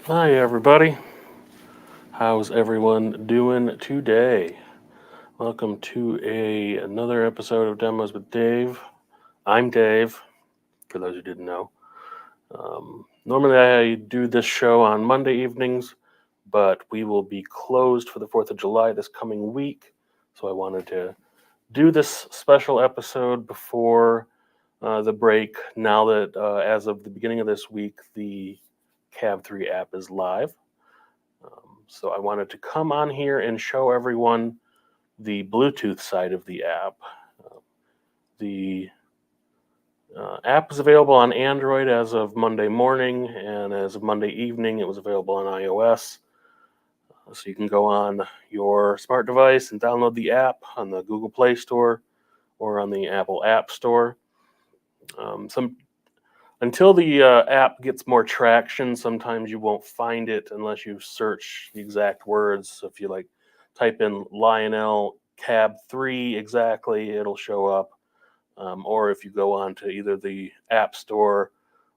Hi, everybody. How's everyone doing today? Welcome to another episode of Demos with Dave. I'm Dave, for those who didn't know. Normally, I do this show on Monday evenings, but we will be closed for the 4th of July this coming week. So I wanted to do this special episode before the break. Now that, as of the beginning of this week, the Cab3 app is live. So I wanted to come on here and show everyone the Bluetooth side of the app. The app is available on Android as of Monday morning, and as of Monday evening, it was available on iOS. So you can go on your smart device and download the app on the Google Play Store or on the Apple App Store. Until the app gets more traction, sometimes you won't find it unless you search the exact words. So if you type in Lionel Cab3 exactly, it'll show up. Or if you go on to either the App Store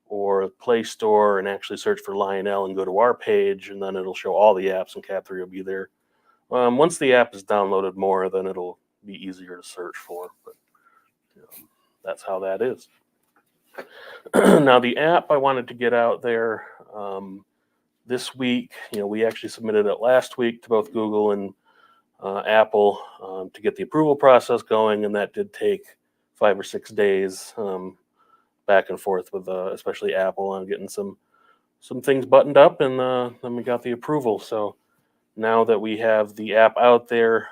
or Play Store and actually search for Lionel and go to our page, and then it'll show all the apps, and Cab3 will be there. Once the app is downloaded more, then it'll be easier to search for. But that's how that is. Now, the app I wanted to get out there this week, we actually submitted it last week to both Google and Apple to get the approval process going, and that did take 5 or 6 days back and forth with especially Apple on getting some things buttoned up, and then we got the approval. So now that we have the app out there,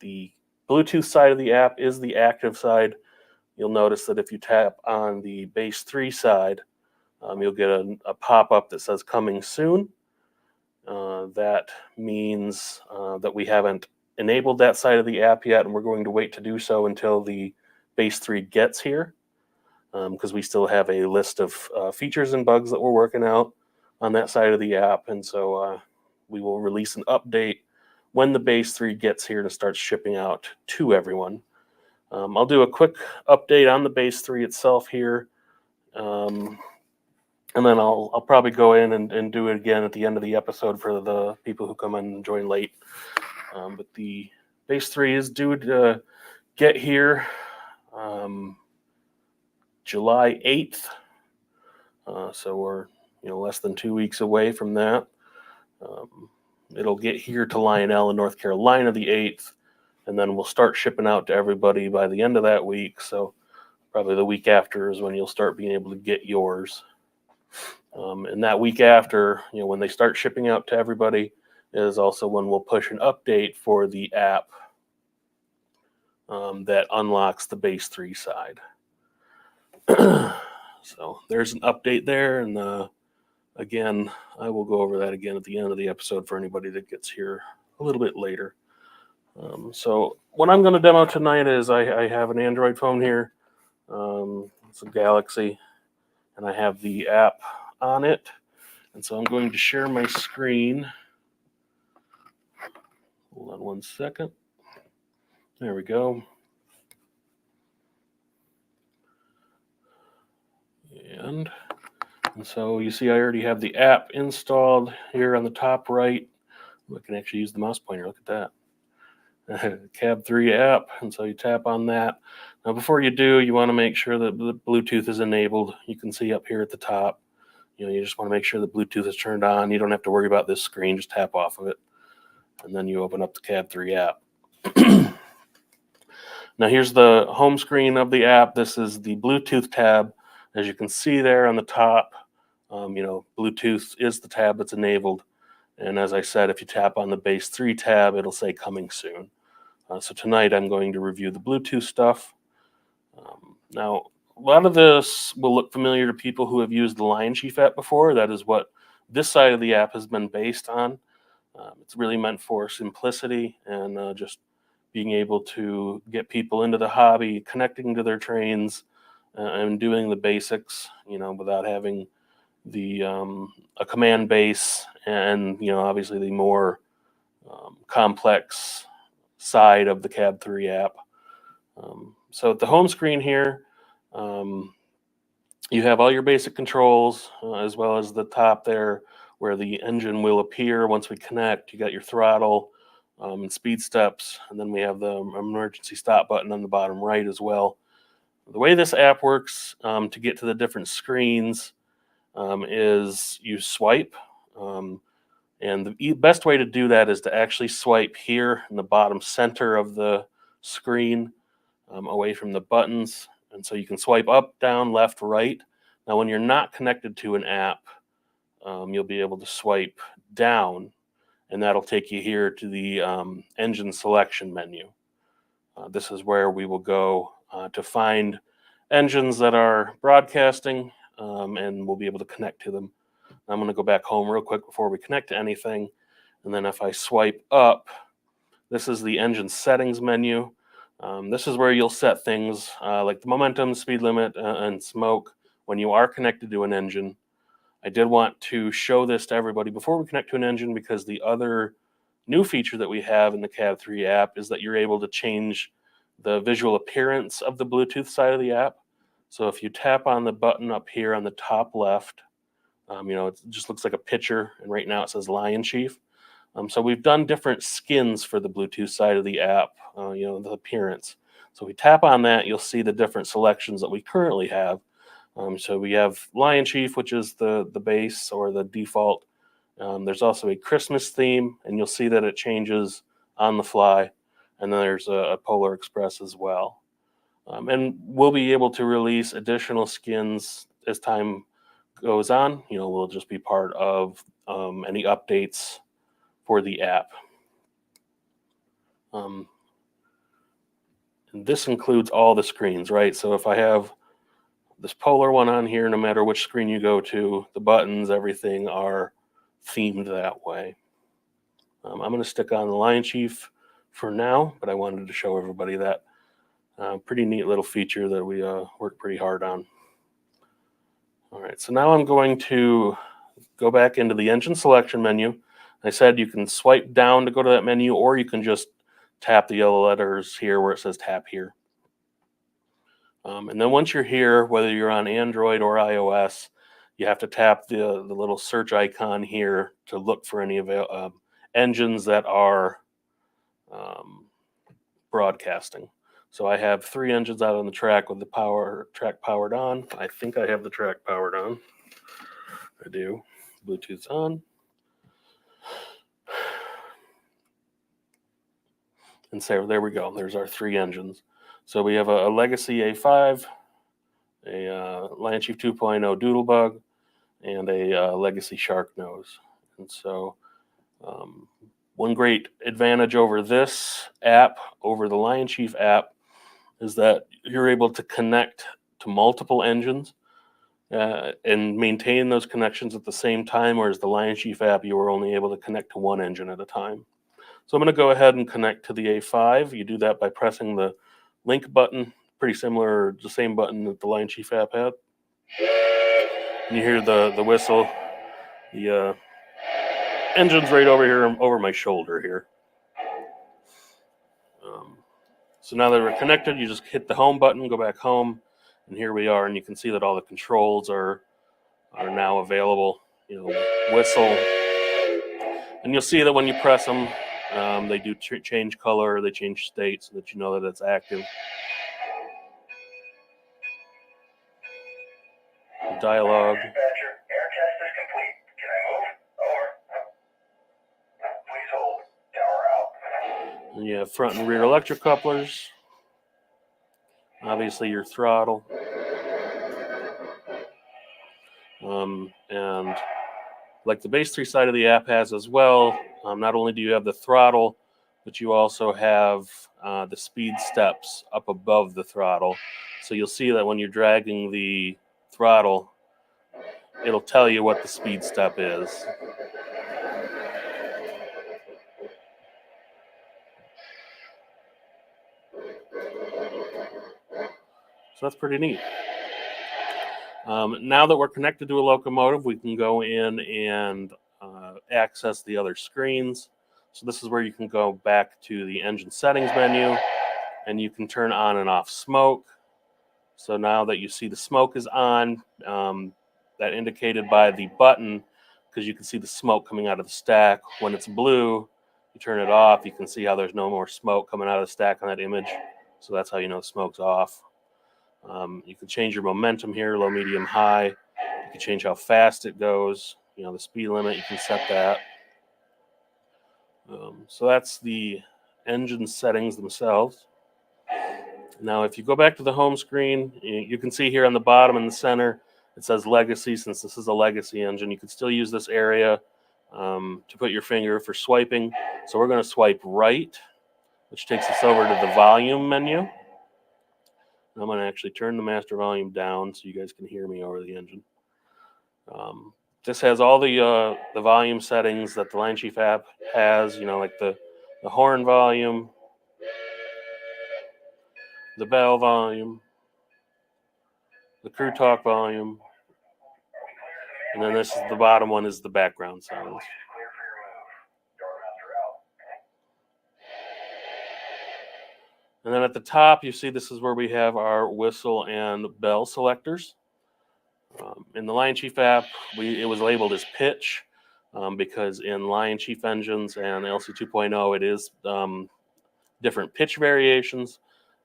the Bluetooth side of the app is the active side. You'll notice that if you tap on the base 3 side, you'll get a pop-up that says coming soon. That means that we haven't enabled that side of the app yet, and we're going to wait to do so until the base 3 gets here, because we still have a list of features and bugs that we're working out on that side of the app. And so we will release an update when the base 3 gets here to start shipping out to everyone. I'll do a quick update on the base 3 itself here. And then I'll probably go in and do it again at the end of the episode for the people who come in and join late. But the base 3 is due to get here July 8th. So we're less than 2 weeks away from that. It'll get here to Lionel in North Carolina the 8th, and then we'll start shipping out to everybody by the end of that week. So probably the week after is when you'll start being able to get yours. And that week after, when they start shipping out to everybody, is also when we'll push an update for the app that unlocks the base 3 side. So there's an update there, and again, I will go over that again at the end of the episode for anybody that gets here a little bit later. So what I'm going to demo tonight is I have an Android phone here. It's a Galaxy, and I have the app on it. And so I'm going to share my screen. Hold on one second. There we go. And so you see I already have the app installed here on the top right. I can actually use the mouse pointer. Look at that. Cab3 app. And so you tap on that. Now before you do, you want to make sure that the Bluetooth is enabled. You can see up here at the top. You just want to make sure the Bluetooth is turned on. You don't have to worry about this screen. Just tap off of it. And then you open up the Cab3 app. Now here's the home screen of the app. This is the Bluetooth tab. As you can see there on the top, Bluetooth is the tab that's enabled. And as I said, if you tap on the base 3 tab, it'll say coming soon. So tonight I'm going to review the Bluetooth stuff. Now, a lot of this will look familiar to people who have used the Lion Chief app before. That is what this side of the app has been based on. It's really meant for simplicity and just being able to get people into the hobby, connecting to their trains, and doing the basics, without having the a command base and obviously the more complex side of the Cab3 app. So at the home screen here, you have all your basic controls, as well as the top there where the engine will appear once we connect. You got your throttle and speed steps, and then we have the emergency stop button on the bottom right as well. The way this app works to get to the different screens is you swipe. And the best way to do that is to actually swipe here in the bottom center of the screen away from the buttons. And so you can swipe up, down, left, right. Now, when you're not connected to an app, you'll be able to swipe down, and that'll take you here to the engine selection menu. This is where we will go to find engines that are broadcasting, and we'll be able to connect to them. I'm going to go back home real quick before we connect to anything. And then if I swipe up, this is the engine settings menu. This is where you'll set things like the momentum, speed limit, and smoke when you are connected to an engine. I did want to show this to everybody before we connect to an engine, because the other new feature that we have in the Cab3 app is that you're able to change the visual appearance of the Bluetooth side of the app. So if you tap on the button up here on the top left, it just looks like a picture, and right now it says Lion Chief. So we've done different skins for the Bluetooth side of the app, the appearance. So if we tap on that, you'll see the different selections that we currently have. So we have Lion Chief, which is the base or the default. There's also a Christmas theme, and you'll see that it changes on the fly. And then there's a Polar Express as well. And we'll be able to release additional skins as time goes on. Will just be part of any updates for the app. And this includes all the screens, right? So if I have this Polar one on here, no matter which screen you go to, the buttons, everything are themed that way. I'm going to stick on the Lion Chief for now, but I wanted to show everybody that pretty neat little feature that we worked pretty hard on. All right, so now I'm going to go back into the engine selection menu. I said you can swipe down to go to that menu, or you can just tap the yellow letters here where it says tap here. And then once you're here, whether you're on Android or iOS, you have to tap the little search icon here to look for any engines that are broadcasting. So I have 3 engines out on the track with the track powered on. I think I have the track powered on. I do. Bluetooth's on. And so there we go. There's our 3 engines. So we have a Legacy A5, a Lion Chief 2.0 Doodlebug, and a Legacy Shark Nose. And so one great advantage over this app, over the Lion Chief app, is that you're able to connect to multiple engines and maintain those connections at the same time, whereas the Lion Chief app, you were only able to connect to one engine at a time. So I'm going to go ahead and connect to the A5. You do that by pressing the link button, pretty similar, the same button that the Lion Chief app had. And you hear the whistle. The engine's right over here, over my shoulder here. So now that we're connected, you just hit the home button, go back home, and here we are. And you can see that all the controls are now available. Whistle, and you'll see that when you press them, they do change color, they change state, so that you know that it's active. Dialogue. Dispatcher, air test is complete. Can I move? Over. Please hold. Tower out. And you have front and rear electric couplers. Obviously your throttle. And like the base 3 side of the app has as well, not only do you have the throttle, but you also have the speed steps up above the throttle. So you'll see that when you're dragging the throttle, it'll tell you what the speed step is. So that's pretty neat. Now that we're connected to a locomotive, we can go in and access the other screens. So this is where you can go back to the engine settings menu, and you can turn on and off smoke. So now that you see the smoke is on, that indicated by the button because you can see the smoke coming out of the stack. When it's blue, you turn it off, you can see how there's no more smoke coming out of the stack on that image. So that's how you know the smoke's off. You can change your momentum here, low, medium, high. You can change how fast it goes. You know, the speed limit, you can set that. So that's the engine settings themselves. Now, if you go back to the home screen, you can see here on the bottom in the center, it says legacy. Since this is a legacy engine, you can still use this area to put your finger for swiping. So we're going to swipe right, which takes us over to the volume menu. I'm going to actually turn the master volume down so you guys can hear me over the engine. This has all the volume settings that the Line Chief app has, you know, like the horn volume, the bell volume, the crew talk volume, and then this is the bottom one is the background sounds. Clear for your move. Yardmaster out. And then at the top, you see this is where we have our whistle and bell selectors. In the Lion Chief app, it was labeled as pitch because in Lion Chief engines and LC 2.0, it is different pitch variations,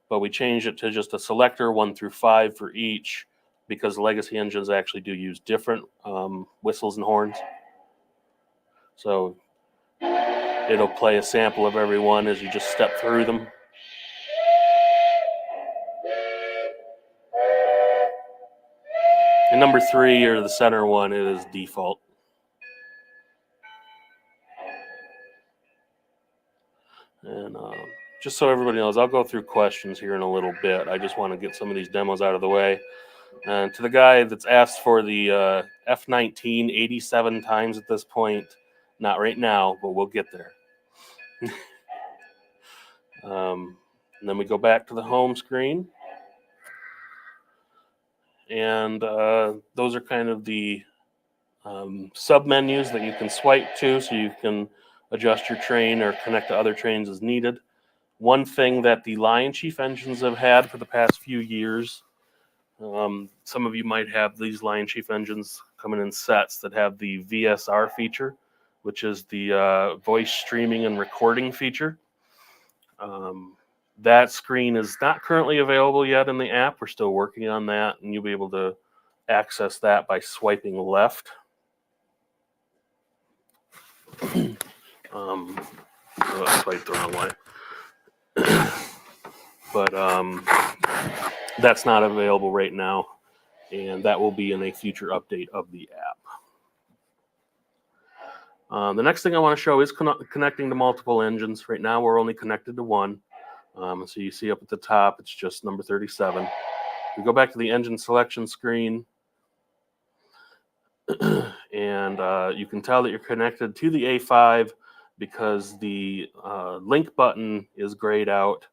but we changed it to just a selector 1 through 5 for each because legacy engines actually do use different whistles and horns. So it'll play a sample of every one as you just step through them. And number 3, or the center one, it is default. And just so everybody knows, I'll go through questions here in a little bit. I just want to get some of these demos out of the way. And to the guy that's asked for the F19 87 times at this point, not right now, but we'll get there. And then we go back to the home screen. And those are kind of the sub-menus that you can swipe to so you can adjust your train or connect to other trains as needed. One thing that the Lion Chief engines have had for the past few years, some of you might have these Lion Chief engines coming in sets that have the VSR feature, which is the voice streaming and recording feature. That screen is not currently available yet in the app. We're still working on that, and you'll be able to access that by swiping left. I swiped the wrong way. But that's not available right now, and that will be in a future update of the app. The next thing I want to show is connecting to multiple engines. Right now, we're only connected to one. So you see up at the top, it's just number 37. We go back to the engine selection screen, and you can tell that you're connected to the A5 because the link button is grayed out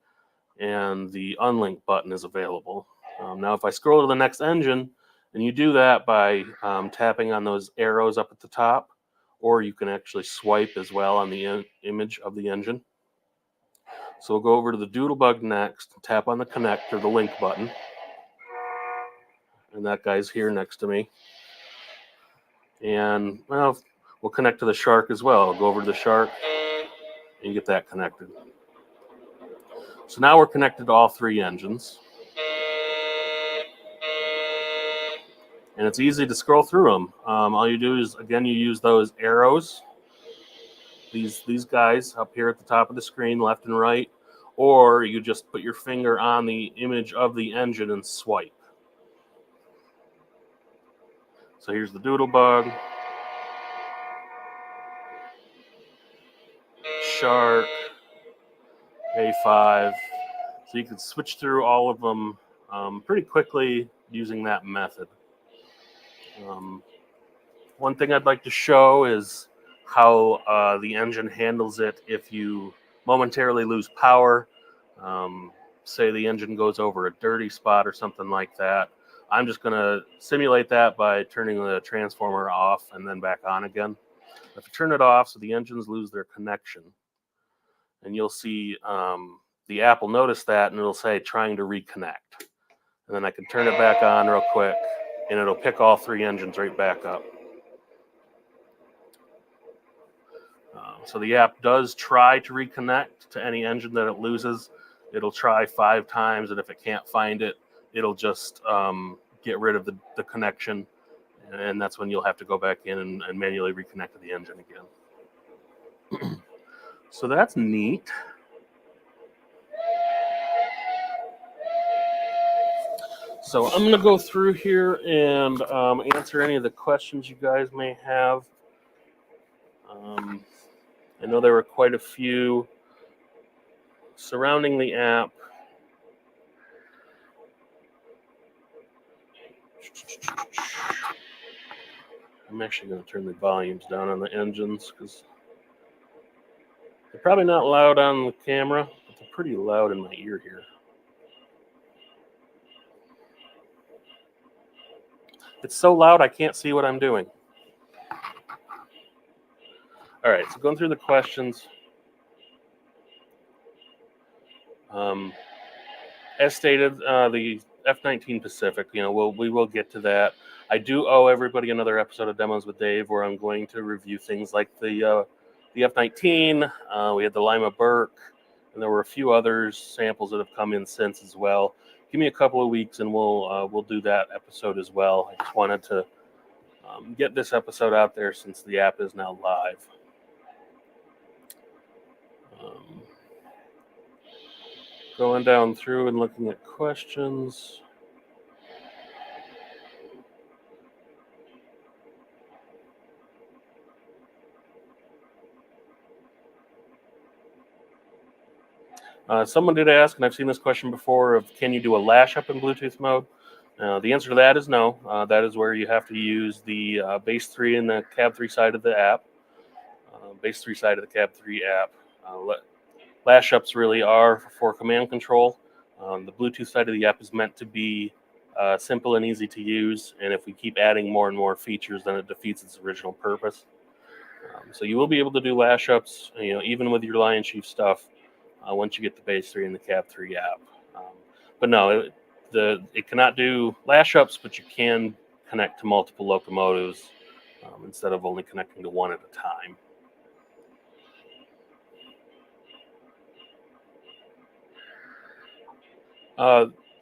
and the unlink button is available. Now, if I scroll to the next engine, and you do that by tapping on those arrows up at the top, or you can actually swipe as well on the image of the engine. So we'll go over to the Doodlebug next, tap on the connect or the link button. And that guy's here next to me. And, well, we'll connect to the Shark as well. I'll go over to the Shark and get that connected. So now we're connected to all 3 engines. And it's easy to scroll through them. All you do is, again, you use those arrows. These guys up here at the top of the screen, left and right, or you just put your finger on the image of the engine and swipe. So here's the Doodlebug, Shark, A5. So you can switch through all of them pretty quickly using that method. One thing I'd like to show is how the engine handles it if you momentarily lose power. Say the engine goes over a dirty spot or something like that. I'm just going to simulate that by turning the transformer off and then back on again. If you turn it off so the engines lose their connection, and you'll see the app will notice that and it'll say trying to reconnect. And then I can turn it back on real quick and it'll pick all 3 engines right back up. So the app does try to reconnect to any engine that it loses. It'll try 5 times, and if it can't find it, it'll just get rid of the connection, and that's when you'll have to go back in and manually reconnect to the engine again. So that's neat. So I'm going to go through here and answer any of the questions you guys may have. I know there were quite a few surrounding the app. I'm actually going to turn the volumes down on the engines because they're probably not loud on the camera, but they're pretty loud in my ear here. It's so loud I can't see what I'm doing. All right, so going through the questions. As stated, the F-19 Pacific, we will get to that. I do owe everybody another episode of Demos with Dave where I'm going to review things like the F-19. We had the Lima Burke, and there were a few others samples that have come in since as well. Give me a couple of weeks, and we'll do that episode as well. I just wanted to get this episode out there since the app is now live. Going down through and looking at questions. Someone did ask, and I've seen this question before, of can you do a lash up in Bluetooth mode? The answer to that is no. That is where you have to use the base 3 and the Cab3 side of the app. Base 3 side of the Cab3 app. Lash ups really are for command control. The Bluetooth side of the app is meant to be simple and easy to use, and if we keep adding more and more features, then it defeats its original purpose. So you will be able to do lash ups, even with your Lion Chief stuff, once you get the base 3 and the Cab3 app. But no, it cannot do lash ups, but you can connect to multiple locomotives instead of only connecting to one at a time.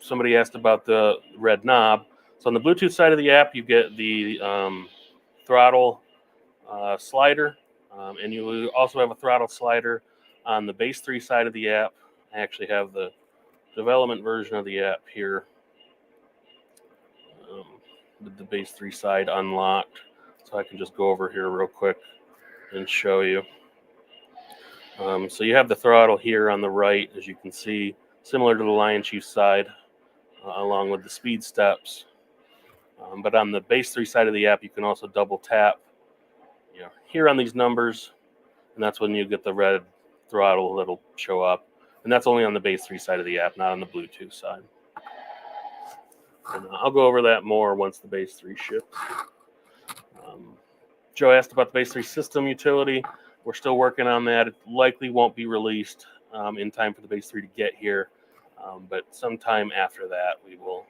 Somebody asked about the red knob. So on the Bluetooth side of the app, you get the throttle slider, and you also have a throttle slider on the base 3 side of the app. I actually have the development version of the app here with the base 3 side unlocked. So I can just go over here real quick and show you. So you have the throttle here on the right, as you can see, similar to the Lion Chief side, along with the speed steps. But on the base 3 side of the app, you can also double tap here on these numbers, and that's when you get the red throttle that'll show up. And that's only on the base 3 side of the app, not on the Bluetooth side. And I'll go over that more once the base 3 ships. Joe asked about the base 3 system utility. We're still working on that. It likely won't be released in time for the base 3 to get here, but sometime after that we will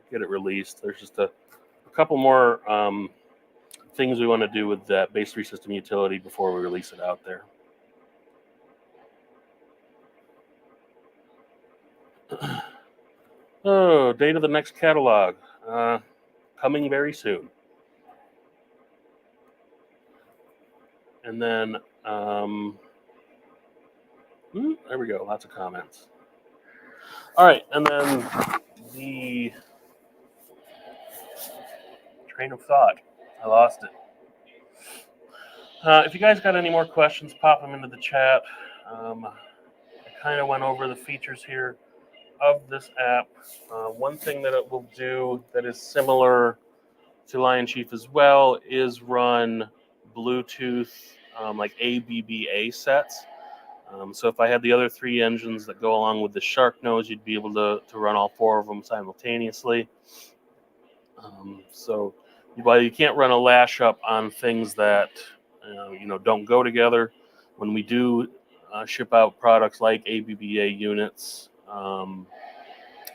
get it released. There's just a couple more things we want to do with that base 3 system utility before we release it out there. Oh, date of the next catalog. Coming very soon. And then, there we go, lots of comments. All right, and then the train of thought. I lost it. If you guys got any more questions, pop them into the chat. I kind of went over the features here of this app. One thing that it will do that is similar to Lion Chief as well is run Bluetooth like ABBA sets. So if I had the other 3 engines that go along with the Shark Nose, you'd be able to run all 4 of them simultaneously. So while you can't run a lash up on things that don't go together, when we do ship out products like ABBA units,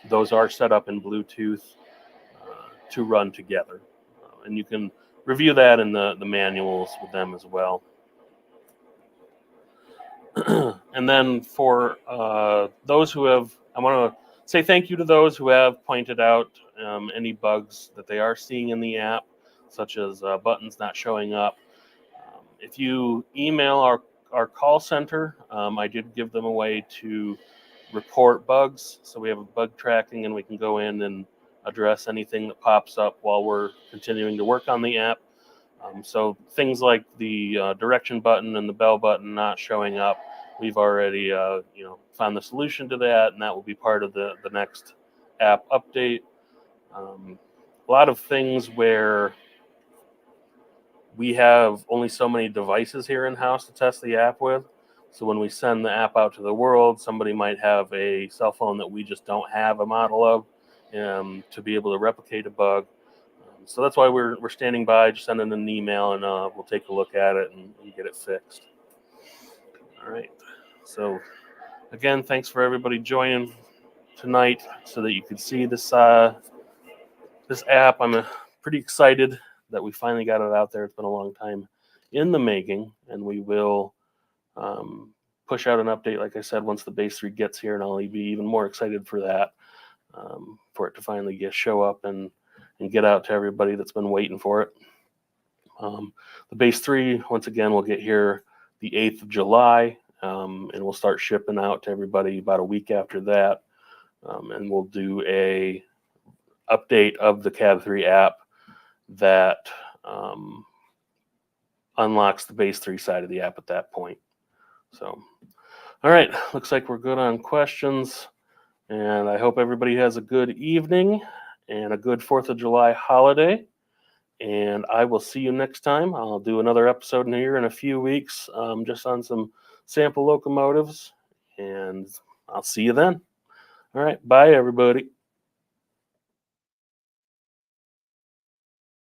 those are set up in Bluetooth to run together. And you can review that in the manuals with them as well. And then for those who have, I want to say thank you to those who have pointed out any bugs that they are seeing in the app, such as buttons not showing up. If you email our call center, I did give them a way to report bugs. So we have a bug tracking, and we can go in and address anything that pops up while we're continuing to work on the app. So things like the direction button and the bell button not showing up, we've already found the solution to that, and that will be part of the next app update. A lot of things where we have only so many devices here in house to test the app with. So when we send the app out to the world, somebody might have a cell phone that we just don't have a model of to be able to replicate a bug. So that's why we're standing by, just sending an email, and we'll take a look at it and get it fixed. All right. So again, thanks for everybody joining tonight so that you could see this this app. I'm pretty excited that we finally got it out there. It's been a long time in the making, and we will push out an update, like I said, once the base 3 gets here, and I'll be even more excited for that, for it to finally show up and get out to everybody that's been waiting for it. The base 3, once again, will get here the 8th of July, and we'll start shipping out to everybody about a week after that, and we'll do a update of the Cab3 app that unlocks the base 3 side of the app at that point. So, all right, looks like we're good on questions, and I hope everybody has a good evening and a good 4th of July holiday. And I will see you next time. I'll do another episode here in a few weeks, just on some sample locomotives, and I'll see you then. All right, bye everybody.